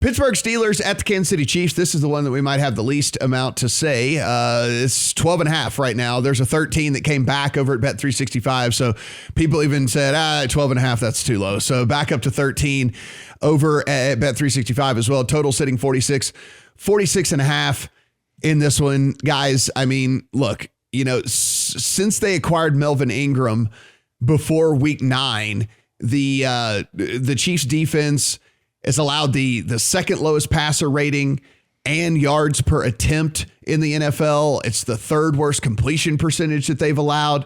Pittsburgh Steelers at the Kansas City Chiefs. This is the one that we might have the least amount to say. It's 12.5 right now. There's a 13 that came back over at Bet365. So people even said, 12.5, that's too low. So back up to 13 over at Bet365 as well. Total sitting 46.5 in this one. Guys, I mean, look, since they acquired Melvin Ingram before week 9, the Chiefs defense has allowed the second lowest passer rating and yards per attempt in the NFL. It's the third worst completion percentage that they've allowed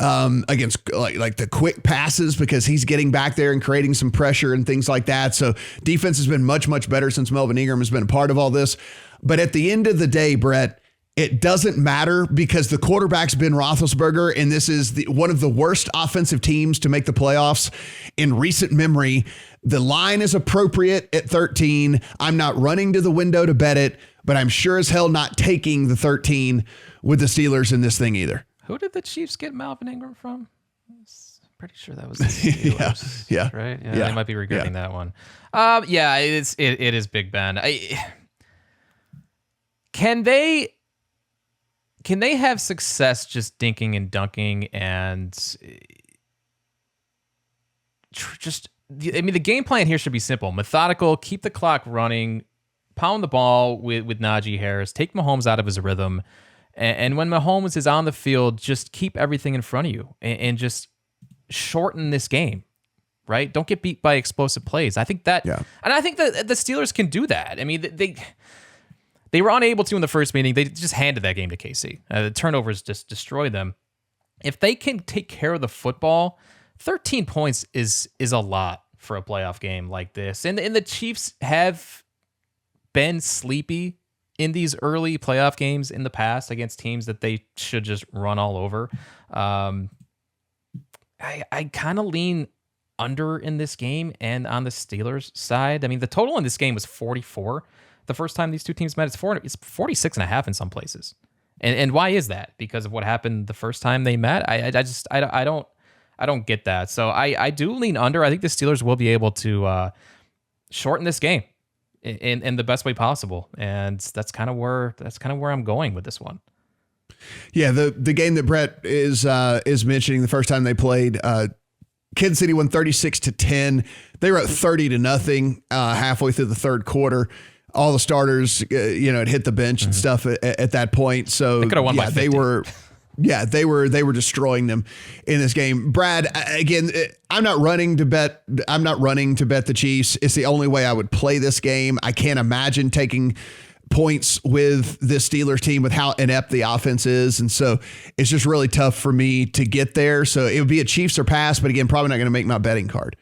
against like the quick passes, because he's getting back there and creating some pressure and things like that. So defense has been much, much better since Melvin Ingram has been a part of all this. But at the end of the day, Brett, it doesn't matter, because the quarterback's Ben Roethlisberger, and this is one of the worst offensive teams to make the playoffs in recent memory. The line is appropriate at 13. I'm not running to the window to bet it, but I'm sure as hell not taking the 13 with the Steelers in this thing either. Who did the Chiefs get Melvin Ingram from? I'm pretty sure that was the Steelers. yeah. Right? Yeah, they might be regretting that one. It is Big Ben. Can they have success just dinking and dunking and the game plan here should be simple. Methodical, keep the clock running, pound the ball with Najee Harris, take Mahomes out of his rhythm. And when Mahomes is on the field, just keep everything in front of you and just shorten this game, right? Don't get beat by explosive plays. I think that, and I think that the Steelers can do that. I mean, they were unable to in the first meeting. They just handed that game to KC. The turnovers just destroyed them. If they can take care of the football, 13 points is a lot for a playoff game like this. And the Chiefs have been sleepy in these early playoff games in the past against teams that they should just run all over. I kind of lean under in this game and on the Steelers side. I mean, the total in this game was 44. The first time these two teams met, it's 46.5 in some places. And why is that? Because of what happened the first time they met? I don't get that. So I do lean under. I think the Steelers will be able to shorten this game in the best way possible. And that's kind of where I'm going with this one. Yeah, the game that Brett is mentioning, the first time they played, Kansas City won 36-10. They were at 30-0 halfway through the third quarter. All the starters, had hit the bench and stuff at that point. So they could have won by 50. They were destroying them in this game. Brad, again, I'm not running to bet the Chiefs. It's the only way I would play this game. I can't imagine taking points with this Steelers team with how inept the offense is. And so it's just really tough for me to get there. So it would be a Chiefs or pass, but again, probably not going to make my betting card.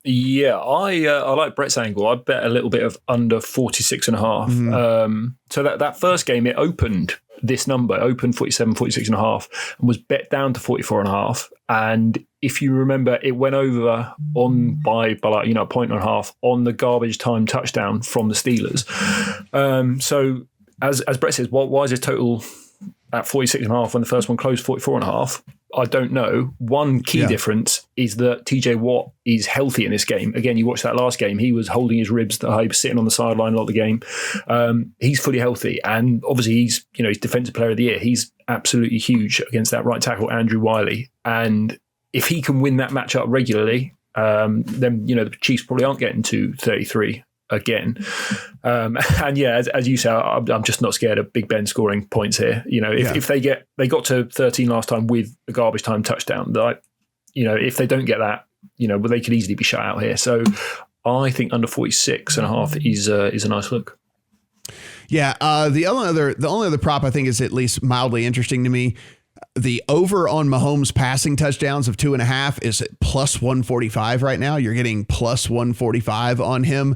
Yeah, I like Brett's angle. I bet a little bit of under 46.5. So that first game, it opened this number, opened 46.5, and was bet down to 44.5. And if you remember, it went over by like, a point and a half on the garbage time touchdown from the Steelers. So as Brett says, why is it total at 46.5 when the first one closed 44.5? I don't know. One key difference is that TJ Watt is healthy in this game. Again, you watched that last game. He was holding his ribs. He was sitting on the sideline a lot of the game. He's fully healthy. And obviously he's Defensive Player of the Year. He's absolutely huge against that right tackle, Andrew Wiley. And if he can win that matchup regularly, then, the Chiefs probably aren't getting to 33 again. And yeah, as you say, I'm just not scared of Big Ben scoring points here. If they got to 13 last time with the garbage time touchdown, if they don't get that, they could easily be shut out here. So I think under 46.5 is a nice look. Yeah. The only other prop I think is at least mildly interesting to me. The over on Mahomes passing touchdowns of 2.5 is at plus 145 right now. You're getting plus 145 on him.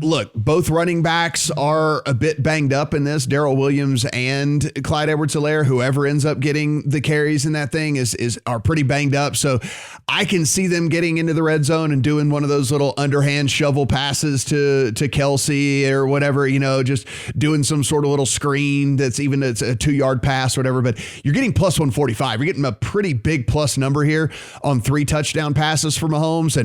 Look, both running backs are a bit banged up in this. Darrell Williams and Clyde Edwards-Helaire, whoever ends up getting the carries in that thing are pretty banged up. So I can see them getting into the red zone and doing one of those little underhand shovel passes to Kelsey or whatever, just doing some sort of little screen it's a 2-yard pass or whatever. But you're getting plus 145. You're getting a pretty big plus number here on 3 touchdown passes for Mahomes.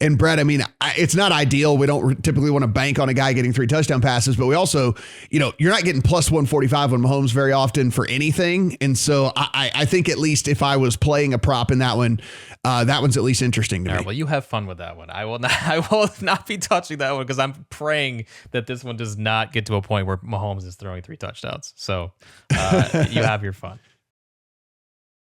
And Brett, I mean, it's not ideal. We don't typically typically want to bank on a guy getting 3 touchdown passes, but we also, you're not getting plus 145 on Mahomes very often for anything. And so I think at least if I was playing a prop in that one, that one's at least interesting to me. All right, well, you have fun with that one. I will not be touching that one because I'm praying that this one does not get to a point where Mahomes is throwing 3 touchdowns. So you have your fun.